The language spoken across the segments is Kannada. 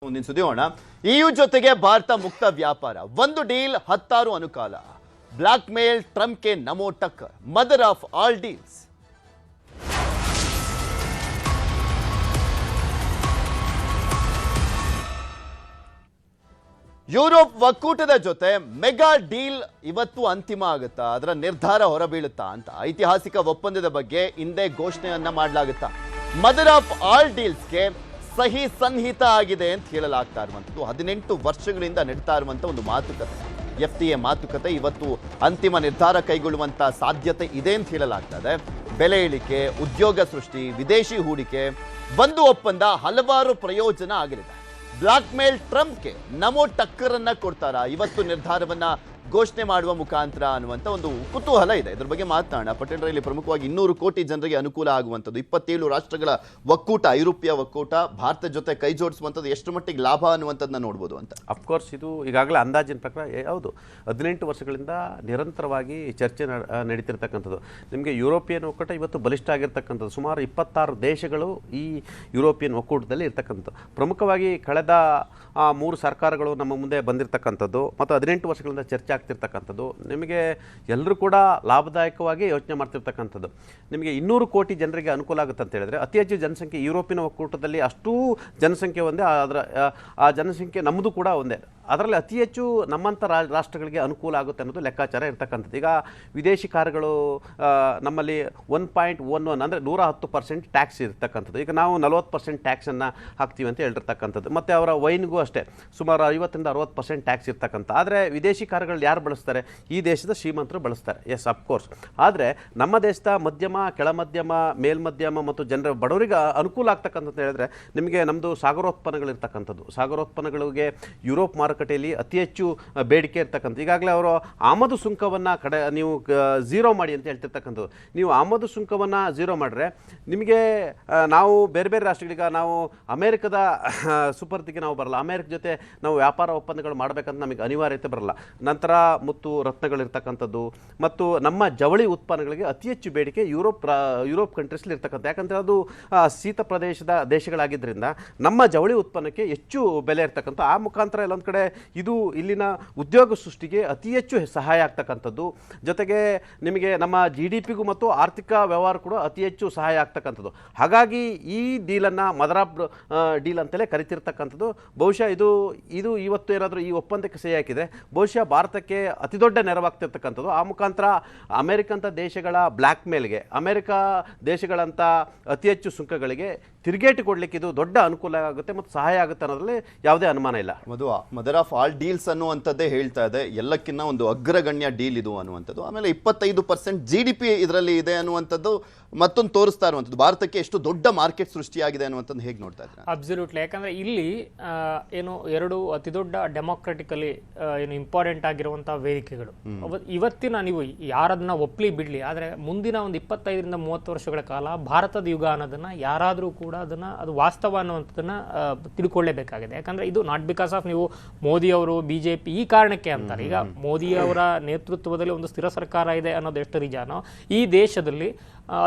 ಮುಂದಿನ ಸುದ್ದಿ ಹೋಗೋಣ. EU ಜೊತೆಗೆ ಭಾರತ ಮುಕ್ತ ವ್ಯಾಪಾರ, ಒಂದು ಡೀಲ್ 16 ಅನುಕಾಲ. ಬ್ಲಾಕ್ ಮೇಲ್ ಟ್ರಂಪ್ಗೆ ನಮೋ ಟಕ್ಕರ್, mother of all deals. Europe ಒಕ್ಕೂಟದ ಜೊತೆ ಮೆಗಾ ಡೀಲ್ ಇವತ್ತು ಅಂತಿಮ ಆಗುತ್ತಾ, ಅದರ ನಿರ್ಧಾರ ಹೊರಬೀಳುತ್ತಾ ಅಂತ ಐತಿಹಾಸಿಕ ಒಪ್ಪಂದದ ಬಗ್ಗೆ ಹಿಂದೆ ಘೋಷಣೆಯನ್ನ ಮಾಡಲಾಗುತ್ತಾ. ಮದರ್ ಆಫ್ ಆಲ್ ಡೀಲ್ಸ್ಗೆ ಸಹಿ ಸನ್ನಿಹಿತ ಆಗಿದೆ ಅಂತ ಹೇಳಲಾಗ್ತಾ ಇರುವಂಥದ್ದು. 18 ವರ್ಷಗಳಿಂದ ನಡೀತಾ ಇರುವಂಥ ಒಂದು ಮಾತುಕತೆ, FTA ಮಾತುಕತೆ ಇವತ್ತು ಅಂತಿಮ ನಿರ್ಧಾರ ಕೈಗೊಳ್ಳುವಂಥ ಸಾಧ್ಯತೆ ಇದೆ ಅಂತ ಹೇಳಲಾಗ್ತದೆ. ಬೆಲೆ ಇಳಿಕೆ, ಉದ್ಯೋಗ ಸೃಷ್ಟಿ, ವಿದೇಶಿ ಹೂಡಿಕೆ, ಒಂದು ಒಪ್ಪಂದ ಹಲವಾರು ಪ್ರಯೋಜನ ಆಗಲಿದೆ. ಬ್ಲಾಕ್ ಮೇಲ್ ಟ್ರಂಪ್ಗೆ ನಮೋ ಟಕ್ಕರನ್ನ ಕೊಡ್ತಾರಾ ಇವತ್ತು ನಿರ್ಧಾರವನ್ನ ಘೋಷಣೆ ಮಾಡುವ ಮುಖಾಂತರ ಅನ್ನುವಂಥ ಒಂದು ಕುತೂಹಲ ಇದೆ. ಇದ್ರ ಬಗ್ಗೆ ಮಾತನಾಡೋಣ. ಪಟೇಲ್, ಇಲ್ಲಿ ಪ್ರಮುಖವಾಗಿ 200 ಕೋಟಿ ಜನರಿಗೆ ಅನುಕೂಲ ಆಗುವಂಥದ್ದು, 27 ರಾಷ್ಟ್ರಗಳ ಒಕ್ಕೂಟ, ಐರೋಪ್ಯ ಒಕ್ಕೂಟ ಭಾರತ ಜೊತೆ ಕೈ ಜೋಡಿಸುವಂಥದ್ದು ಎಷ್ಟು ಮಟ್ಟಿಗೆ ಲಾಭ ಅನ್ನುವಂಥದ್ದನ್ನ ನೋಡ್ಬೋದು ಅಂತ. ಅಫ್ಕೋರ್ಸ್ ಇದು ಈಗಾಗಲೇ ಅಂದಾಜಿನ ಪ್ರಕಾರ ಹೌದು, 18 ವರ್ಷಗಳಿಂದ ನಿರಂತರವಾಗಿ ಚರ್ಚೆ ನಡೀತಿರ್ತಕ್ಕಂಥದ್ದು. ನಿಮಗೆ ಯುರೋಪಿಯನ್ ಒಕ್ಕೂಟ ಇವತ್ತು ಬಲಿಷ್ಠ ಆಗಿರ್ತಕ್ಕಂಥದ್ದು. ಸುಮಾರು 26 ದೇಶಗಳು ಈ ಯುರೋಪಿಯನ್ ಒಕ್ಕೂಟದಲ್ಲಿ ಇರ್ತಕ್ಕಂಥದ್ದು. ಪ್ರಮುಖವಾಗಿ ಕಳೆದ 3 ಸರ್ಕಾರಗಳು ನಮ್ಮ ಮುಂದೆ ಬಂದಿರತಕ್ಕಂಥದ್ದು ಮತ್ತು 18 ವರ್ಷಗಳಿಂದ ಚರ್ಚೆ ಆಗ್ತಿರ್ತಕ್ಕಂಥದ್ದು. ನಿಮಗೆ ಎಲ್ಲರೂ ಕೂಡ ಲಾಭದಾಯಕವಾಗಿ ಯೋಚನೆ ಮಾಡ್ತಿರ್ತಕ್ಕಂಥದ್ದು. ನಿಮಗೆ 200 ಕೋಟಿ ಜನರಿಗೆ ಅನುಕೂಲ ಆಗುತ್ತೆ ಅಂತ ಹೇಳಿದ್ರೆ, ಅತಿ ಹೆಚ್ಚು ಜನಸಂಖ್ಯೆ ಯುರೋಪಿನ ಒಕ್ಕೂಟದಲ್ಲಿ ಅಷ್ಟೂ ಜನಸಂಖ್ಯೆ ಒಂದೇ, ಆ ಜನಸಂಖ್ಯೆ ನಮ್ಮದು ಕೂಡ ಒಂದೇ. ಅದರಲ್ಲಿ ಅತಿ ಹೆಚ್ಚು ನಮ್ಮಂಥ ರಾಷ್ಟ್ರಗಳಿಗೆ ಅನುಕೂಲ ಆಗುತ್ತೆ ಅನ್ನೋದು ಲೆಕ್ಕಾಚಾರ ಇರ್ತಕ್ಕಂಥದ್ದು. ಈಗ ವಿದೇಶಿ ಕಾರುಗಳು ನಮ್ಮಲ್ಲಿ 1.11 ಅಂದರೆ 110% ಟ್ಯಾಕ್ಸ್ ಇರ್ತಕ್ಕಂಥದ್ದು. ಈಗ ನಾವು 40% ಟ್ಯಾಕ್ಸನ್ನು ಹಾಕ್ತೀವಿ ಅಂತ ಹೇಳಿರ್ತಕ್ಕಂಥದ್ದು. ಮತ್ತು ಅವರ ವೈನ್ಗೂ ಅಷ್ಟೇ ಸುಮಾರು 50-60% ಟ್ಯಾಕ್ಸ್ ಇರ್ತಕ್ಕಂಥ. ಆದರೆ ವಿದೇಶಿ ಕಾರುಗಳು ಯಾರು ಬಳಸ್ತಾರೆ? ಈ ದೇಶದ ಶ್ರೀಮಂತರು ಬಳಸ್ತಾರೆ. Yes, of course. ಆದರೆ ನಮ್ಮ ದೇಶದ ಮಧ್ಯಮ, ಕೆಳಮಧ್ಯಮ, ಮೇಲ್ಮಧ್ಯಮ ಮತ್ತು ಜನರ ಬಡವರಿಗೆ ಅನುಕೂಲ ಆಗ್ತಕ್ಕಂಥದ್ದು ಹೇಳಿದ್ರೆ, ನಿಮಗೆ ನಮ್ಮದು ಸಾಗರೋತ್ಪನ್ನಗಳಿರ್ತಕ್ಕಂಥದ್ದು. ಸಾಗರೋತ್ಪನ್ನಗಳಿಗೆ ಯುರೋಪ್ ಮಾರುಕಟ್ಟೆಯಲ್ಲಿ ಅತಿ ಹೆಚ್ಚು ಬೇಡಿಕೆ ಇರ್ತಕ್ಕಂಥ. ಈಗಾಗಲೇ ಅವರು ಆಮದು ಸುಂಕವನ್ನು ನೀವು ಝೀರೋ ಮಾಡಿ ಅಂತ ಹೇಳ್ತಿರ್ತಕ್ಕಂಥದ್ದು. ನೀವು ಆಮದು ಸುಂಕವನ್ನು ಝೀರೋ ಮಾಡಿದ್ರೆ ನಿಮಗೆ ನಾವು ಬೇರೆ ಬೇರೆ ರಾಷ್ಟ್ರಗಳಿಗೆ, ನಾವು ಅಮೇರಿಕದ ಸುಪರ್ದಿಗೆ ನಾವು ಬರಲ್ಲ, ಅಮೇರಿಕ ಜೊತೆ ನಾವು ವ್ಯಾಪಾರ ಒಪ್ಪಂದಗಳು ಮಾಡಬೇಕಂತ ನಮಗೆ ಅನಿವಾರ್ಯತೆ ಬರಲ್ಲ. ನಂತರ ಮುತ್ತು ರತ್ನಗಳಿರ್ತಕ್ಕಂಥದ್ದು ಮತ್ತು ನಮ್ಮ ಜವಳಿ ಉತ್ಪನ್ನಗಳಿಗೆ ಅತಿ ಹೆಚ್ಚು ಬೇಡಿಕೆ ಯುರೋಪ್ ಕಂಟ್ರೀಸ್ಲಿ ಇರ್ತಕ್ಕಂಥ. ಯಾಕಂದರೆ ಅದು ಶೀತ ಪ್ರದೇಶದ ದೇಶಗಳಾಗಿದ್ದರಿಂದ ನಮ್ಮ ಜವಳಿ ಉತ್ಪನ್ನಕ್ಕೆ ಹೆಚ್ಚು ಬೆಲೆ ಇರ್ತಕ್ಕಂಥ. ಆ ಮುಖಾಂತರ ಎಲ್ಲೊಂದು ಕಡೆ ಇದು ಇಲ್ಲಿನ ಉದ್ಯೋಗ ಸೃಷ್ಟಿಗೆ ಅತಿ ಹೆಚ್ಚು ಸಹಾಯ ಆಗ್ತಕ್ಕಂಥದ್ದು. ಜೊತೆಗೆ ನಿಮಗೆ ನಮ್ಮ GDPಗೂ ಮತ್ತು ಆರ್ಥಿಕ ವ್ಯವಹಾರ ಕೂಡ ಅತಿ ಹೆಚ್ಚು ಸಹಾಯ ಆಗ್ತಕ್ಕಂಥದ್ದು. ಹಾಗಾಗಿ ಈ ಡೀಲನ್ನು ಮದರ್ ಆಫ್ ಡೀಲ್ ಅಂತಲೇ ಕರಿತಿರ್ತಕ್ಕಂಥದ್ದು. ಬಹುಶಃ ಇದು ಇವತ್ತು ಏನಾದರೂ ಈ ಒಪ್ಪಂದಕ್ಕೆ ಸಹಿ ಹಾಕಿದರೆ ಬಹುಶಃ ಭಾರತಕ್ಕೆ ಅತಿ ದೊಡ್ಡ ನೆರವಾಗ್ತಿರ್ತಕ್ಕಂಥದ್ದು. ಆ ಮುಖಾಂತರ ಅಮೆರಿಕಂಥ ದೇಶಗಳ ಬ್ಲ್ಯಾಕ್ ಮೇಲ್ಗೆ, ಅಮೆರಿಕ ದೇಶಗಳಂಥ ಅತಿ ಹೆಚ್ಚು ಸುಂಕಗಳಿಗೆ ತಿರುಗೇಟು ಕೊಡಲಿಕ್ಕೆ ಇದು ದೊಡ್ಡ ಅನುಕೂಲ ಆಗುತ್ತೆ ಮತ್ತು ಸಹಾಯ ಆಗುತ್ತೆ ಅನ್ನೋದ್ರಲ್ಲಿ ಯಾವುದೇ ಅನುಮಾನ ಇಲ್ಲ. ಮದರ್ ಆಫ್ ಆಲ್ ಡೀಲ್ಸ್ ಅನ್ನುವಂಥದ್ದೇ ಹೇಳ್ತಾ ಇದೆ, ಎಲ್ಲಕ್ಕಿಂತ ಒಂದು ಅಗ್ರಗಣ್ಯ ಡೀಲ್ ಇದು ಅನ್ನುವಂಥದ್ದು. ಆಮೇಲೆ 25% GDP ಇದರಲ್ಲಿ ಇದೆ ಅನ್ನುವಂಥದ್ದು ಮತ್ತೊಂದು ತೋರಿಸ್ತಾ ಇರುವಂಥದ್ದು. ಭಾರತಕ್ಕೆ ಎಷ್ಟು ದೊಡ್ಡ ಮಾರ್ಕೆಟ್ ಸೃಷ್ಟಿಯಾಗಿದೆ ಅನ್ನುವಂಥದ್ದು ಹೇಗೆ ನೋಡ್ತಾ ಇದ್ದಾರೆ? ಅಬ್ಸಲ್ಯೂಟ್ಲಿ. ಯಾಕಂದ್ರೆ ಇಲ್ಲಿ ಏನು ಎರಡು ಅತಿ ದೊಡ್ಡ ಡೆಮೋಕ್ರೆಟಿಕಲಿ ಏನು ಇಂಪಾರ್ಟೆಂಟ್ ಆಗಿರುವಂತಹ ವೇದಿಕೆಗಳು. ಇವತ್ತಿನ ನೀವು ಯಾರದನ್ನ ಒಪ್ಲಿ ಬಿಡ್ಲಿ, ಆದರೆ ಮುಂದಿನ ಒಂದು 25-30 ವರ್ಷಗಳ ಕಾಲ ಭಾರತದ ಯುಗ ಅನ್ನೋದನ್ನ ಯಾರಾದರೂ ಕೂಡ ಅದು ವಾಸ್ತವ ಅನ್ನುವಂಥದ್ದನ್ನ ತಿಳ್ಕೊಳ್ಳೇಬೇಕಾಗಿದೆ. ಯಾಕಂದ್ರೆ ಇದು ನಾಟ್ ಬಿಕಾಸ್ ಆಫ್ ನೀವು ಮೋದಿ ಅವರು BJP ಈ ಕಾರಣಕ್ಕೆ ಅಂತಾರೆ. ಈಗ ಮೋದಿ ಅವರ ನೇತೃತ್ವದಲ್ಲಿ ಒಂದು ಸ್ಥಿರ ಸರ್ಕಾರ ಇದೆ ಅನ್ನೋದು ಎಷ್ಟು ನಿಜಾನೋ, ಈ ದೇಶದಲ್ಲಿ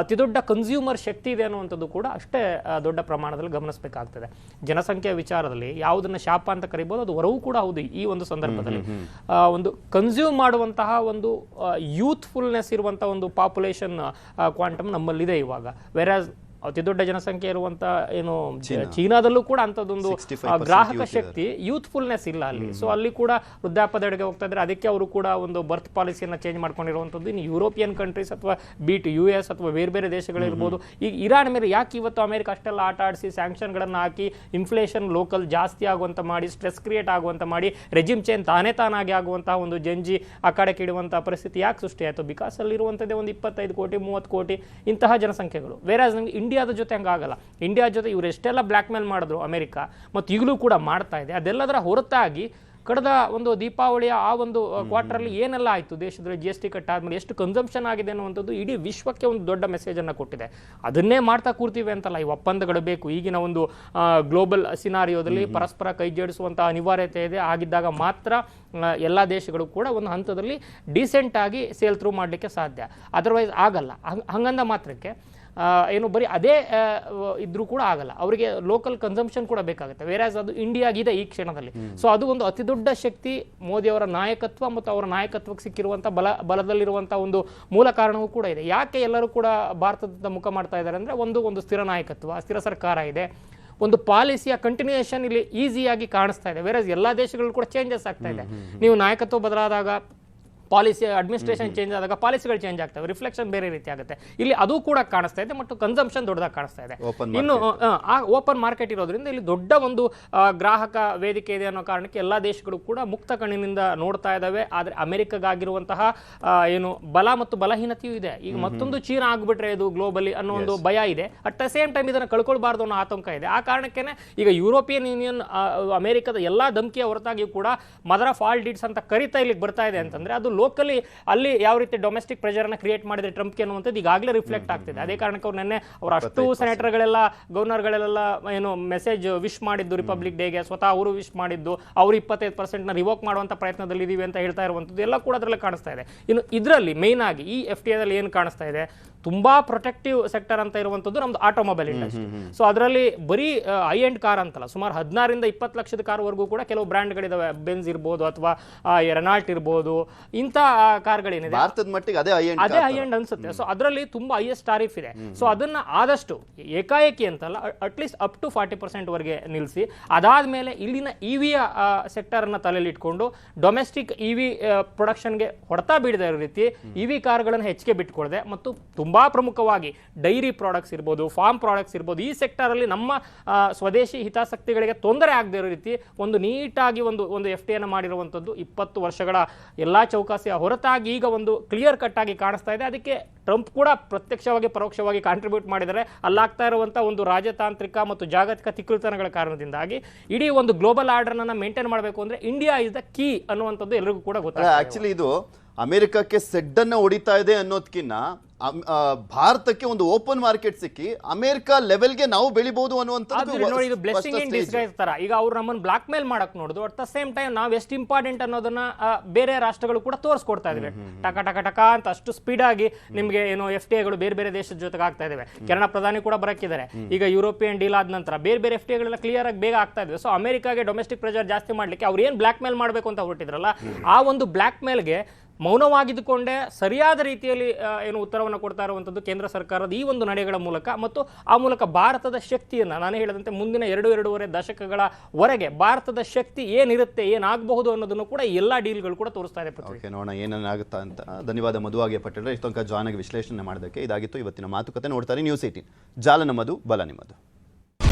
ಅತಿ ದೊಡ್ಡ ಕನ್ಸ್ಯೂಮರ್ ಶಕ್ತಿ ಇದೆ ಅನ್ನುವಂಥದ್ದು ಕೂಡ ಅಷ್ಟೇ ದೊಡ್ಡ ಪ್ರಮಾಣದಲ್ಲಿ ಗಮನಿಸಬೇಕಾಗ್ತದೆ. ಜನಸಂಖ್ಯೆಯ ವಿಚಾರದಲ್ಲಿ ಯಾವುದನ್ನ ಶಾಪ ಅಂತ ಕರಿಬೋದು, ಅದು ವರವೂ ಕೂಡ ಹೌದು. ಈ ಒಂದು ಸಂದರ್ಭದಲ್ಲಿ ಒಂದು ಕನ್ಸ್ಯೂಮ್ ಮಾಡುವಂತಹ ಒಂದು ಯೂತ್ಫುಲ್ನೆಸ್ ಇರುವಂತಹ ಒಂದು ಪಾಪ್ಯುಲೇಷನ್ ಕ್ವಾಂಟಮ್ ನಮ್ಮಲ್ಲಿದೆ ಇವಾಗ. ವೆರಾಸ್ ಅತಿ ದೊಡ್ಡ ಜನಸಂಖ್ಯೆ ಇರುವಂತ ಏನು ಚೀನಾದಲ್ಲೂ ಕೂಡ ಅಂಥದ್ದೊಂದು ಗ್ರಾಹಕ ಶಕ್ತಿ, ಯೂತ್ಫುಲ್ನೆಸ್ ಇಲ್ಲ ಅಲ್ಲಿ. ಸೊ ಅಲ್ಲಿ ಕೂಡ ವೃದ್ಧಾಪ್ಯದೆಡೆಗೆ ಹೋಗ್ತಾ ಇದ್ದಾರೆ. ಅದಕ್ಕೆ ಅವರು ಕೂಡ ಒಂದು ಬರ್ತ್ ಪಾಲಿಸಿಯನ್ನು ಚೇಂಜ್ ಮಾಡ್ಕೊಂಡಿರುವಂಥದ್ದು. ಇನ್ನು ಯುರೋಪಿಯನ್ ಕಂಟ್ರೀಸ್ ಅಥವಾ US ಅಥವಾ ಬೇರೆ ಬೇರೆ ದೇಶಗಳಿರ್ಬೋದು. ಈಗ ಇರಾನ್ ಮೇಲೆ ಯಾಕೆ ಇವತ್ತು ಅಮೆರಿಕ ಅಷ್ಟೆಲ್ಲ ಆಟ ಆಡಿಸಿ ಸ್ಯಾಂಕ್ಷನ್ಗಳನ್ನು ಹಾಕಿ ಇನ್ಫ್ಲೇಷನ್ ಲೋಕಲ್ ಜಾಸ್ತಿ ಆಗುವಂತ ಮಾಡಿ, ಸ್ಟ್ರೆಸ್ ಕ್ರಿಯೇಟ್ ಆಗುವಂತ ಮಾಡಿ, ರೆಜಿಮ್ ಚೇಂಜ್ ತಾನಾಗಿ ಆಗುವಂತಹ ಒಂದು ಜಂಜಿ ಆ ಕಡೆ ಕಿಡುವಂತಹ ಪರಿಸ್ಥಿತಿ ಯಾಕೆ ಸೃಷ್ಟಿ ಆಯಿತು? ಬಿಕಾಸ್ ಅಲ್ಲಿರುವಂಥದ್ದೇ ಒಂದು 25 ಕೋಟಿ 30 ಕೋಟಿ ಇಂತಹ ಜನಸಂಖ್ಯೆಗಳು. ವೇರಾಸ್ ನಮಗೆ ಇಂಡಿಯಾದ ಜೊತೆ ಹಂಗಾಗಲ್ಲ. ಇಂಡಿಯಾ ಜೊತೆ ಇವರು ಎಷ್ಟೆಲ್ಲ ಬ್ಲ್ಯಾಕ್ ಮೇಲ್ ಮಾಡಿದ್ರು ಅಮೆರಿಕ, ಮತ್ತು ಈಗಲೂ ಕೂಡ ಮಾಡ್ತಾ ಇದೆ. ಅದೆಲ್ಲದರ ಹೊರತಾಗಿ ಕಳೆದ ಒಂದು ದೀಪಾವಳಿಯ ಆ ಒಂದು ಕ್ವಾರ್ಟರಲ್ಲಿ ಏನೆಲ್ಲ ಆಯಿತು, ದೇಶದಲ್ಲಿ GST ಕಟ್ ಆದಮೇಲೆ ಎಷ್ಟು ಕನ್ಸಂಪ್ಷನ್ ಆಗಿದೆ ಅನ್ನುವಂಥದ್ದು ಇಡೀ ವಿಶ್ವಕ್ಕೆ ಒಂದು ದೊಡ್ಡ ಮೆಸೇಜನ್ನು ಕೊಟ್ಟಿದೆ. ಅದನ್ನೇ ಮಾಡ್ತಾ ಕೂರ್ತೀವಿ ಅಂತಲ್ಲ, ಈ ಒಪ್ಪಂದಗಳು ಬೇಕು. ಈಗಿನ ಒಂದು ಗ್ಲೋಬಲ್ ಸಿನಾರಿಯೋದಲ್ಲಿ ಪರಸ್ಪರ ಕೈ ಜೋಡಿಸುವಂಥ ಅನಿವಾರ್ಯತೆ ಇದೆ. ಆಗಿದ್ದಾಗ ಮಾತ್ರ ಎಲ್ಲ ದೇಶಗಳು ಕೂಡ ಒಂದು ಹಂತದಲ್ಲಿ ಡೀಸೆಂಟ್ ಆಗಿ ಸೇಲ್ ಥ್ರೂ ಮಾಡಲಿಕ್ಕೆ ಸಾಧ್ಯ. ಅದರ್ವೈಸ್ ಆಗಲ್ಲ. ಹಂಗಂದ ಮಾತ್ರಕ್ಕೆ ಏನು ಬರೀ ಅದೇ ಇದ್ರೂ ಕೂಡ ಆಗಲ್ಲ, ಅವರಿಗೆ ಲೋಕಲ್ ಕನ್ಸಂಪ್ಷನ್ ಕೂಡ ಬೇಕಾಗುತ್ತೆ. ವೇರಾಸ್ ಅದು ಇಂಡಿಯಾಗಿದೆ ಈ ಕ್ಷಣದಲ್ಲಿ. ಸೊ ಅದು ಒಂದು ಅತಿ ದೊಡ್ಡ ಶಕ್ತಿ ಮೋದಿಯವರ ನಾಯಕತ್ವ ಮತ್ತು ಅವರ ನಾಯಕತ್ವಕ್ಕೆ ಸಿಕ್ಕಿರುವಂಥ ಬಲದಲ್ಲಿರುವಂಥ ಒಂದು ಮೂಲ ಕಾರಣವೂ ಕೂಡ ಇದೆ. ಯಾಕೆ ಎಲ್ಲರೂ ಕೂಡ ಭಾರತದ ಮುಖ ಮಾಡ್ತಾ ಇದ್ದಾರೆ ಅಂದರೆ ಒಂದು ಸ್ಥಿರ ನಾಯಕತ್ವ, ಸ್ಥಿರ ಸರ್ಕಾರ ಇದೆ, ಒಂದು ಪಾಲಿಸಿಯ ಕಂಟಿನ್ಯೂಯೇಷನ್ ಇಲ್ಲಿ ಈಸಿಯಾಗಿ ಕಾಣಿಸ್ತಾ ಇದೆ. ಬೇರೆ ಎಲ್ಲ ದೇಶಗಳು ಕೂಡ ಚೇಂಜಸ್ ಆಗ್ತಾ ಇದೆ. ನೀವು ನಾಯಕತ್ವ ಬದಲಾದಾಗ, ಪಾಲಿಸಿ ಅಡ್ಮಿನಿಸ್ಟ್ರೇಷನ್ ಚೇಂಜ್ ಆದಾಗ ಪಾಲಿಸಿಗಳು ಚೇಂಜ್ ಆಗ್ತವೆ, ರಿಫ್ಲೆಕ್ಷನ್ ಬೇರೆ ರೀತಿ ಆಗುತ್ತೆ. ಇಲ್ಲಿ ಅದು ಕೂಡ ಕಾಣಿಸ್ತಾ ಇದೆ ಮತ್ತು ಕನ್ಸಂಪ್ಷನ್ ದೊಡ್ಡದಾಗಿ ಕಾಣಿಸ್ತಾ ಇದೆ. ಇನ್ನು ಓಪನ್ ಮಾರ್ಕೆಟ್ ಇರೋದ್ರಿಂದ ಇಲ್ಲಿ ದೊಡ್ಡ ಒಂದು ಗ್ರಾಹಕ ವೇದಿಕೆ ಇದೆ ಅನ್ನೋ ಕಾರಣಕ್ಕೆ ಎಲ್ಲ ದೇಶಗಳು ಕೂಡ ಮುಕ್ತ ಕಣ್ಣಿನಿಂದ ನೋಡ್ತಾ ಇದ್ದಾವೆ. ಆದರೆ ಅಮೆರಿಕಗಾಗಿರುವಂತಹ ಏನು ಬಲ ಮತ್ತು ಬಲಹೀನತೆಯೂ ಇದೆ. ಈಗ ಮತ್ತೊಂದು ಚೀನಾ ಆಗ್ಬಿಟ್ರೆ ಇದು ಗ್ಲೋಬಲಿ ಅನ್ನೋ ಒಂದು ಭಯ ಇದೆ. ಅಟ್ ದ ಸೇಮ್ ಟೈಮ್ ಇದನ್ನು ಕಳ್ಕೊಳ್ಬಾರ್ದು ಅನ್ನೋ ಆತಂಕ ಇದೆ. ಆ ಕಾರಣಕ್ಕೇನೆ ಈಗ ಯುರೋಪಿಯನ್ ಯೂನಿಯನ್ ಅಮೆರಿಕದ ಎಲ್ಲಾ ಧಮಕಿಯ ಹೊರತಾಗಿಯೂ ಕೂಡ ಮದರ್ ಆಫ್ ಆಲ್ ಡೀಡ್ಸ್ ಅಂತ ಕರಿತಾ ಇಲ್ಲಿಗೆ ಬರ್ತಾ ಇದೆ ಅಂತಂದ್ರೆ ಅದು ಲೋಕಲಿ ಅಲ್ಲಿ ಯಾವ ರೀತಿ ಡೊಮೆಸ್ಟಿಕ್ ಪ್ರೆಷರ್ ಅನ್ನ ಕ್ರಿಯೇಟ್ ಮಾಡಿದ್ರೆ ಟ್ರಂಪ್ಗೆ ಅನ್ನುವಂಥದ್ದು ಈಗಾಗಲೇ ರಿಫ್ಲೆಕ್ಟ್ ಆಗ್ತಿದೆ. ಅದೇ ಕಾರಣಕ್ಕೆ ಅವ್ರು ನೆನ್ನೆ ಅವ್ರ ಅಷ್ಟು ಸೆನೆಟರ್ಗಳೆಲ್ಲ ಗವರ್ನರ್ಗಳೆಲ್ಲ ಏನು ಮೆಸೇಜ್ ವಿಶ್ ಮಾಡಿದ್ದು ರಿಪಬ್ಲಿಕ್ ಡೇಗೆ, ಸ್ವತಃ ಅವರು ವಿಶ್ ಮಾಡಿದ್ದು, ಅವರು 25% ರಿವೋಕ್ ಮಾಡುವಂತ ಪ್ರಯತ್ನದಲ್ಲಿ ಇದೀವಿ ಅಂತ ಹೇಳ್ತಾ ಇರುವಂಥದ್ದು ಎಲ್ಲ ಕೂಡ ಅದರಲ್ಲಿ ಕಾಣಿಸ್ತಾ ಇದೆ. ಇನ್ನು ಇದರಲ್ಲಿ ಮೇನ್ ಆಗಿ ಈ FTA ದಲ್ಲಿ ಏನು ಕಾಣಿಸ್ತಾ ಇದೆ, ತುಂಬಾ ಪ್ರೊಟೆಕ್ಟಿವ್ ಸೆಕ್ಟರ್ ಅಂತ ಇರುವಂಥದ್ದು ನಮ್ದು ಆಟೋಮೊಬೈಲ್ ಇಂಡಸ್ಟ್ರಿ. ಸೊ ಅದರಲ್ಲಿ ಬರೀ ಹೈ ಎಂಡ್ ಕಾರ್ ಅಂತಲ್ಲ, ಸುಮಾರು 16 ರಿಂದ 20 ಲಕ್ಷದ ಕಾರ್ವರೆಗೂ ಕೂಡ ಕೆಲವು ಬ್ರ್ಯಾಂಡ್ಗಳಿದಾವೆ. ಬೆನ್ಸ್ ಇರ್ಬೋದು ಅಥವಾ ರೆನಾಲ್ಟ್ ಇರ್ಬೋದು, ಇಂಥ ಕಾರ್ಗಳೇನಿದೆ ಭಾರತದ ಮಟ್ಟಿಗೆ ಅದೇ ಹೈ ಎಂಡ್ ಅನ್ಸುತ್ತೆ. ಸೊ ಅದರಲ್ಲಿ ತುಂಬಾ ಹೈಯೆಸ್ಟ್ ಟಾರಿಫ್ ಇದೆ. ಸೊ ಅದನ್ನ ಆದಷ್ಟು ಏಕಾಏಕಿ ಅಂತಲ್ಲ, ಅಟ್ಲೀಸ್ಟ್ ಅಪ್ ಟು 40% ವರೆಗೆ ನಿಲ್ಲಿಸಿ, ಅದಾದ್ಮೇಲೆ ಇಲ್ಲಿನ ಇವಿಯ ಸೆಕ್ಟರ್ ಅನ್ನ ತಲೆಯಲ್ಲಿ ಇಟ್ಕೊಂಡು ಡೊಮೆಸ್ಟಿಕ್ ಇವಿ ಪ್ರೊಡಕ್ಷನ್ಗೆ ಹೊಡೆತ ಬೀಳದ ರೀತಿ ಇವಿ ಕಾರ್ಗಳನ್ನು ಹೆಚ್ಚಿಗೆ ಬಿಟ್ಕೊಳ್ದೆ ಮತ್ತು ತುಂಬಾ ಪ್ರಮುಖವಾಗಿ ಡೈರಿ ಪ್ರಾಡಕ್ಟ್ಸ್ ಇರ್ಬೋದು, ಫಾರ್ಮ್ ಪ್ರಾಡಕ್ಟ್ಸ್ ಇರ್ಬೋದು, ಈ ಸೆಕ್ಟರ್ ಅಲ್ಲಿ ನಮ್ಮ ಸ್ವದೇಶಿ ಹಿತಾಸಕ್ತಿಗಳಿಗೆ ತೊಂದರೆ ಆಗದೆ ಇರೋ ರೀತಿ ಒಂದು ನೀಟಾಗಿ ಒಂದು FTA ಮಾಡಿರುವಂಥದ್ದು 20 ವರ್ಷಗಳ ಎಲ್ಲಾ ಚೌಕಾಸಿಯ ಹೊರತಾಗಿ ಈಗ ಒಂದು ಕ್ಲಿಯರ್ ಕಟ್ ಆಗಿ ಕಾಣಿಸ್ತಾ ಇದೆ. ಅದಕ್ಕೆ ಟ್ರಂಪ್ ಕೂಡ ಪ್ರತ್ಯಕ್ಷವಾಗಿ ಪರೋಕ್ಷವಾಗಿ ಕಾಂಟ್ರಿಬ್ಯೂಟ್ ಮಾಡಿದರೆ ಅಲ್ಲಾಗ್ತಾ ಇರುವಂತಹ ಒಂದು ರಾಜತಾಂತ್ರಿಕ ಮತ್ತು ಜಾಗತಿಕ ತಿಕ್ಲುತನಗಳ ಕಾರಣದಿಂದಾಗಿ ಇಡೀ ಒಂದು ಗ್ಲೋಬಲ್ ಆರ್ಡರ್ ಅನ್ನ ಮೇಂಟೈನ್ ಮಾಡಬೇಕು ಅಂದ್ರೆ ಇಂಡಿಯಾ ಇಸ್ ದ ಕೀ ಅನ್ನುವಂಥದ್ದು ಎಲ್ಲರಿಗೂ ಕೂಡ ಗೊತ್ತಾಗ್ತದೆ. ಆಕ್ಚುಲಿ ಇದು ಅಮೆರಿಕಕ್ಕೆ ಸೆಡ್ಡನ್ನ ಹೊಡಿತಾ ಇದೆ ಅನ್ನೋದಕ್ಕಿಂತ ಭಾರತಕ್ಕೆ ಒಂದು ಓಪನ್ ಮಾರ್ಕೆಟ್ ಸಿಕ್ಕಿ ಅಮೆರಿಕ ಲೆವೆಲ್ಗೆ ನಾವು ಬೆಳಿಬಹುದು ಅನ್ನುವಂಥದ್ದು ನೋಡಿ, ಇದು ಬ್ಲೆಸ್ಸಿಂಗ್ ಇನ್ ಡಿಸ್ಗೈಸ್ ತರ. ಈಗ ಅವ್ರು ನಮ್ಮನ್ನು ಬ್ಲಾಕ್ ಮೇಲ್ ಮಾಡಕ್ ನೋಡುದು, ಅಟ್ ದ ಸೇಮ್ ಟೈಮ್ ನಾವು ಎಷ್ಟು ಇಂಪಾರ್ಟೆಂಟ್ ಅನ್ನೋದನ್ನ ಬೇರೆ ರಾಷ್ಟ್ರಗಳು ಕೂಡ ತೋರಿಸ್ಕೊಡ್ತಾ ಇದಾವೆ. ಟಕ ಅಂತ ಅಷ್ಟು ಸ್ಪೀಡ್ ಆಗಿ ನಿಮ್ಗೆ ಏನು FTAಗಳು ಬೇರೆ ಬೇರೆ ದೇಶದ ಜೊತೆಗೆ ಆಗ್ತಾ ಇದಾವೆ. ಕೆನಡಾ ಪ್ರಧಾನಿ ಕೂಡ ಬರಕ್ಕಿದ್ದಾರೆ. ಈಗ ಯುರೋಪಿಯನ್ ಡೀಲ್ ಆದ ನಂತರ ಬೇರೆ FTAಗಳೆಲ್ಲ ಕ್ಲಿಯರ್ ಆಗಿ ಬೇಗ ಆಗ್ತಾ ಇದಾವೆ. ಸೊ ಅಮೆರಿಕಾಗೆ ಡೊಮೆಸ್ಟಿಕ್ ಪ್ರೆಷರ್ ಜಾಸ್ತಿ ಮಾಡ್ಲಿಕ್ಕೆ ಅವ್ರು ಏನ್ ಬ್ಲಾಕ್ ಮೇಲ್ ಮಾಡಬೇಕು ಅಂತ ಹೊರಟಿದ್ರಲ್ಲ, ಆ ಒಂದು ಬ್ಲಾಕ್ ಮೇಲ್ಗೆ ಮೌನವಾಗಿದ್ದುಕೊಂಡೇ ಸರಿಯಾದ ರೀತಿಯಲ್ಲಿ ಏನು ಉತ್ತರವನ್ನು ಕೊಡ್ತಾ ಇರುವಂಥದ್ದು ಕೇಂದ್ರ ಸರ್ಕಾರದ ಈ ಒಂದು ನಡೆಗಳ ಮೂಲಕ, ಮತ್ತು ಆ ಮೂಲಕ ಭಾರತದ ಶಕ್ತಿಯನ್ನು ನಾನು ಹೇಳಿದಂತೆ ಮುಂದಿನ 2-2.5 ದಶಕಗಳವರೆಗೆ ಭಾರತದ ಶಕ್ತಿ ಏನಿರುತ್ತೆ, ಏನಾಗಬಹುದು ಅನ್ನೋದನ್ನು ಕೂಡ ಎಲ್ಲ ಡೀಲ್ಗಳು ಕೂಡ ತೋರಿಸ್ತಾ ಇದೆ. ಓಕೆ, ನೋಡೋಣ ಏನೇನಾಗುತ್ತಾ ಅಂತ. ಧನ್ಯವಾದ ಮಧುವಾಗೆ ಪಟೇಲ್, ಇಷ್ಟೊಂದು ಜಾನಾಗಿ ವಿಶ್ಲೇಷಣೆ ಮಾಡೋದಕ್ಕೆ. ಇದಾಗಿತ್ತು ಇವತ್ತಿನ ಮಾತುಕತೆ. ನೋಡ್ತಾರೆ ನ್ಯೂಸ್ 18, ಜಾಲ ನಮ್ಮದು, ಬಲ ನಿಮ್ಮದು.